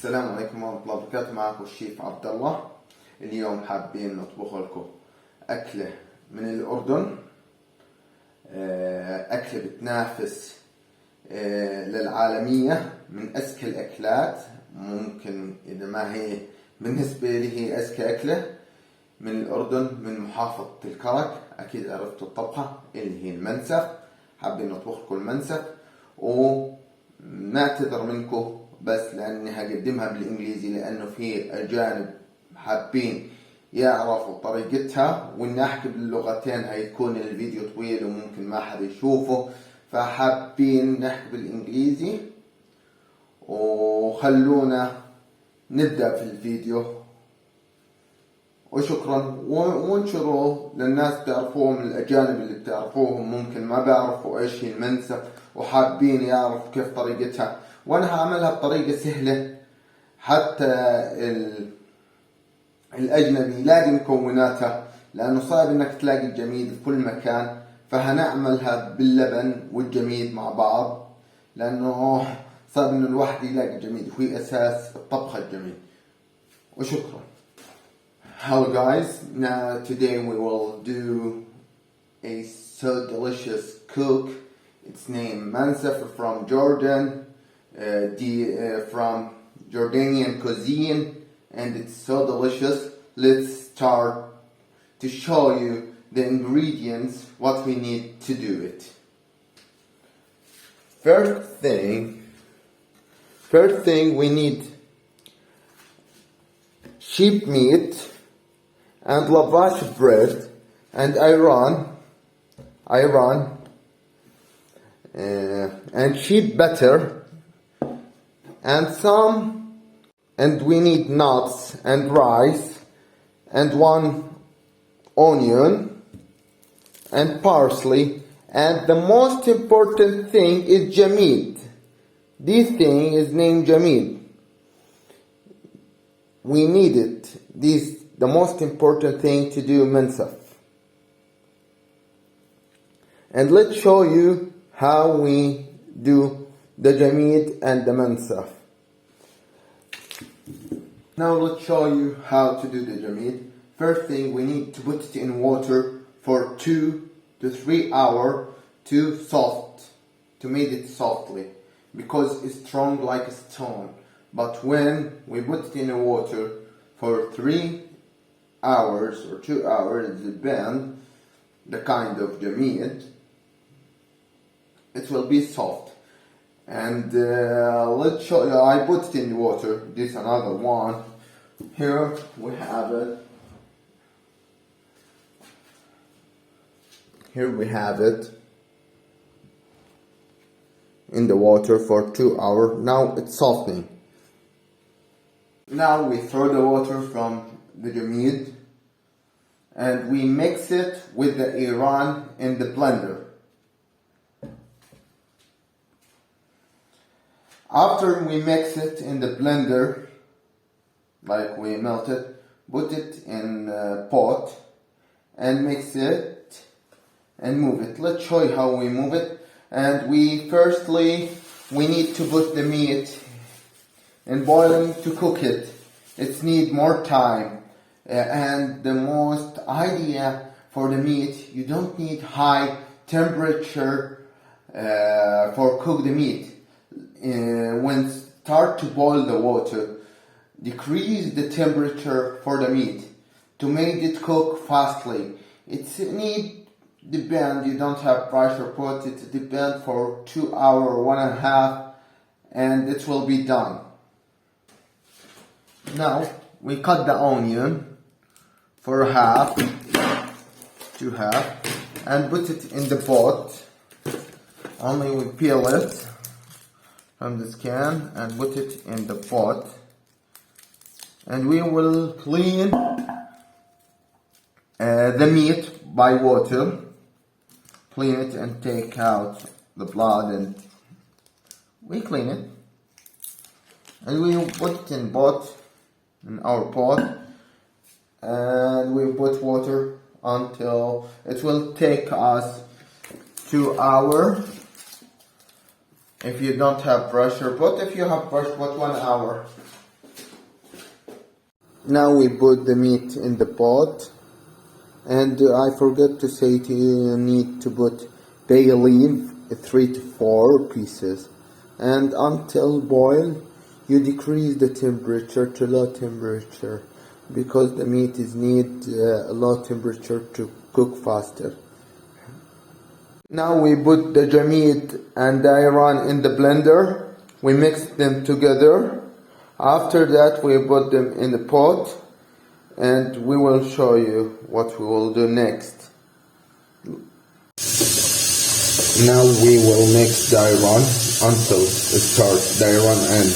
السلام عليكم ورحمة الله وبركاته. معكم الشيف عبد الله. اليوم حابين نطبخ لكم أكلة من الأردن، أكلة بتنافس للعالمية، من أذكى الأكلات. ممكن إذا ما هي بالنسبة لي هي أذكى أكلة من الأردن، من محافظة الكرك. أكيد عرفتوا الطبخة اللي هي المنسف. حابين نطبخ لكم المنسف، ونعتذر منكم بس لأني هقدمها بالإنجليزي، لأنه في أجانب حابين يعرفوا طريقتها، وإني أحكي باللغتين هيكون الفيديو طويل وممكن ما حد يشوفه، فحابين نحكي بالإنجليزي. وخلونا نبدأ في الفيديو، وشكرا. وانشروا للناس تعرفوهم، الأجانب اللي بتعرفوهم ممكن ما بيعرفوا إيش هي المنسف وحابين يعرفوا كيف طريقتها. وأنا هعملها بطريقة سهلة حتى الأجنبي يلاقي مكوناتها، لأنه صعب إنك تلاقي الجميد في كل مكان. فهنعملها باللبن والجميد مع بعض، لأنه صعب إنه الواحد يلاقي الجميد، وهي أساس الطبخة الجميد. وشكرا. Hello guys, now today we will do a so delicious cook. It's named mensaf from Jordan, from Jordanian cuisine, and it's so delicious. Let's start to show you the ingredients, what we need to do it. First thing we need sheep meat and Lavash bread and Ayran, and sheep butter, and we need nuts and rice and 1 onion and parsley, and the most important thing is Jameed. This thing is named Jameed. We need it. This the most important thing to do mensaf. And let's show you how we do the Jameed and the mensaf. Now let's show you how to do the Jameed. First thing, we need to put it in water for 2 to 3 hours to make it softly, because it's strong like a stone. But when we put it in the water for 3 hours or 2 hours, depend the kind of Jameed, it will be soft. And let's show you. I put it in the water. This another one. Here we have it. Here we have it in the water for 2 hours. Now it's softening. Now we throw the water from the Jameed and we mix it with the Ayran in the blender. After we mix it in the blender, like we melt it, put it in a pot and mix it and move it. Let's show you how we move it. And we need to put the meat in boiling to cook it. It needs more time. And the most idea for the meat, you don't need high temperature for cook the meat. When start to boil the water, decrease the temperature for the meat to make it cook fastly. It's depend, you don't have pressure pot, it depend for 2 hours, 1.5, and it will be done. Now we cut the onion for half, to half, and put it in the pot. Only we peel it from the skin and put it in the pot, and we will clean the meat by water. Clean it and take out the blood, and we clean it and we put it in our pot, and we put water until it will take us 2 hours. If you don't have pressure pot, if you have pressure pot, 1 hour. Now we put the meat in the pot, and I forgot to say to you, you need to put bay leaf 3 to 4 pieces, and until boil you decrease the temperature to low temperature because the meat is need a low temperature to cook faster. Now we put the Jameed and the Ayran in the blender. We mix them together. After that we put them in the pot, and we will show you what we will do next. Now we will mix the Ayran until it starts the Ayran and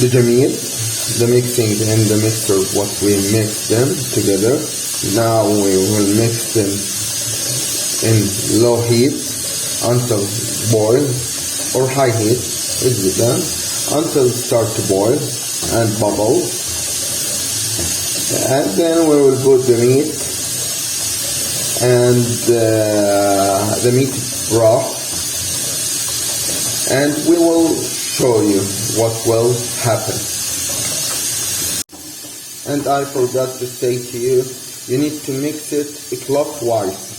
the Jameed, the mixing and the mixture, what we mix them together. Now we will mix them in low heat until boil, or high heat, it depends, until it start to boil and bubble. And then we will put the meat and the meat broth, and we will show you what will happen. And I forgot to say to you, you need to mix it clockwise.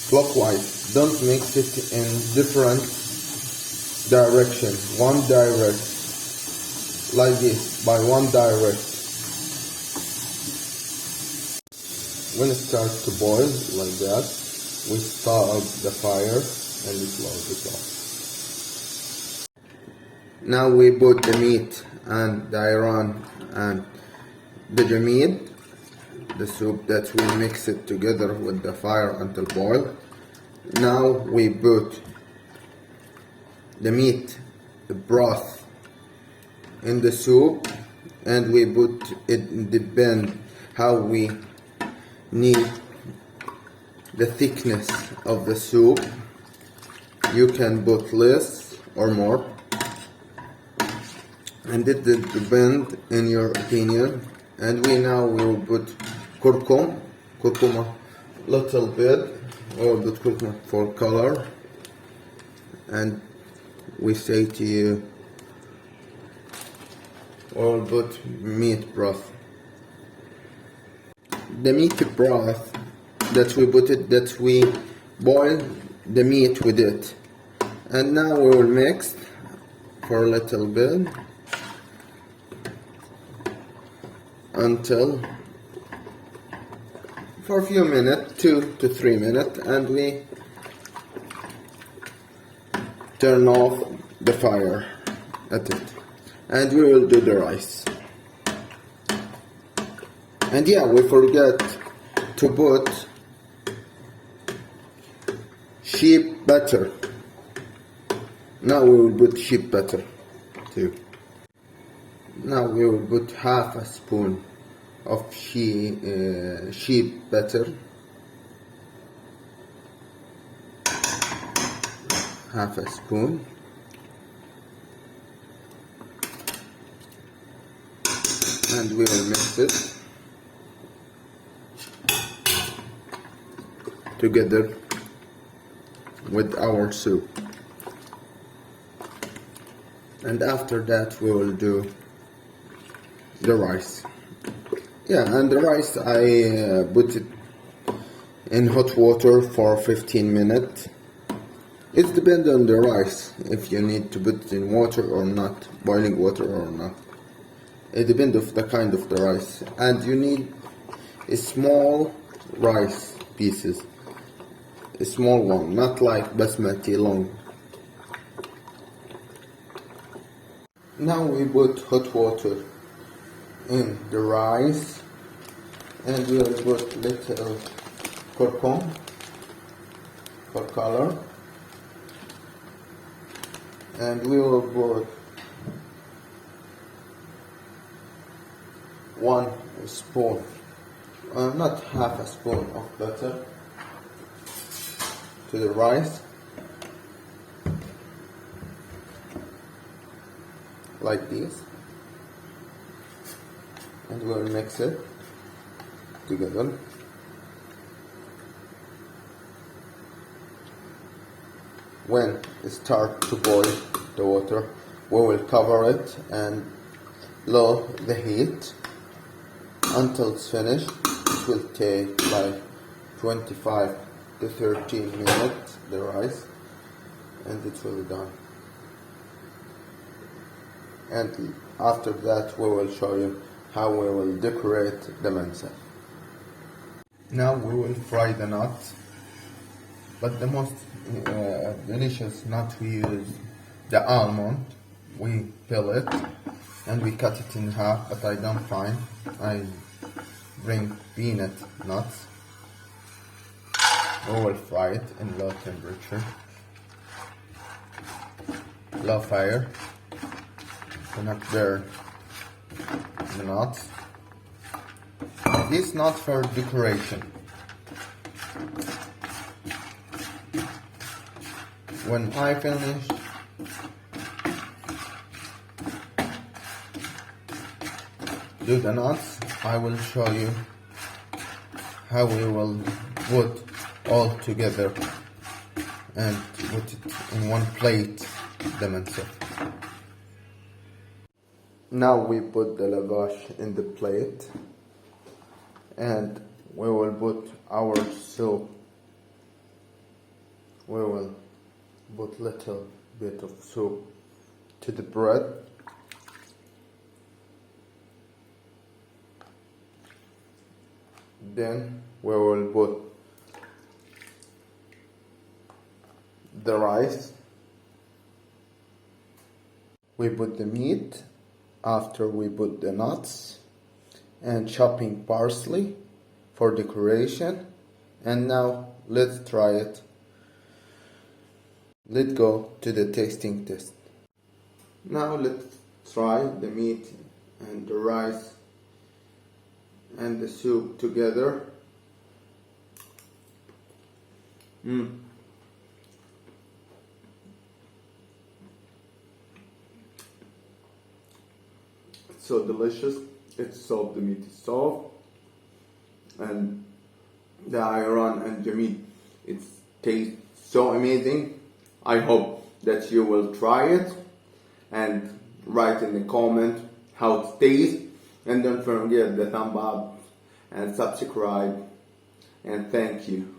Clockwise, don't mix it in different direction, one direct, like this, by one direct. When it starts to boil like that, we start the fire and we close it off. Now we put the meat and the Ayran and the Jameed, the soup that we mix it together with the fire until boil. Now we put the meat, the broth in the soup, and we put it depend how we need the thickness of the soup. You can put less or more, and it depend in your opinion. And we will put curcuma little bit, or put curcuma for color. And we say to you, or put meat broth. The meat broth that we put it, that we boil the meat with it. And now we will mix for a little bit until for a few minutes, 2 to 3 minutes, and we turn off the fire at it, and we will do the rice. And yeah, we forget to put sheep butter. Now we will put sheep butter too. Now we will put half a spoon of sheep butter, half a spoon, and we will mix it together with our soup. And after that we will do the rice. Yeah, and the rice I put it in hot water for 15 minutes. It depends on the rice, if you need to put it in water or not, boiling water or not. It depends of the kind of the rice. And you need a small rice pieces, a small one, not like basmati long. Now we put hot water in the rice, and we will put little curcuma for color, and we will put 1 spoon, not half a spoon of butter to the rice, like this, and we'll mix it together. When it starts to boil the water, we will cover it and low the heat until it's finished. It will take like 25 to 13 minutes, the rice, and it's really done. And after that we will show you how we will decorate the mensaf. Now we will fry the nuts, but the most delicious nut we use the almond. We peel it and we cut it in half, but I don't find. I bring peanut nuts. We will fry it in low temperature, low fire. Do not burn the nuts. This is not for decoration. When I finish, do the nuts, I will show you how we will put all together and put it in one plate, the mensaf. Now we put the lavash in the plate and we will put our soup. We will put little bit of soup to the bread. Then we will put the rice. We put the meat after we put the nuts and chopping parsley for decoration. And now let's try it. Let's go to the tasting test. Now let's try the meat and the rice and the soup together. It's so delicious. It's soft, the meat is soft, and the Ayran and Jameed, it tastes so amazing. I hope that you will try it and write in the comment how it tastes, and don't forget the thumb up and subscribe, and thank you.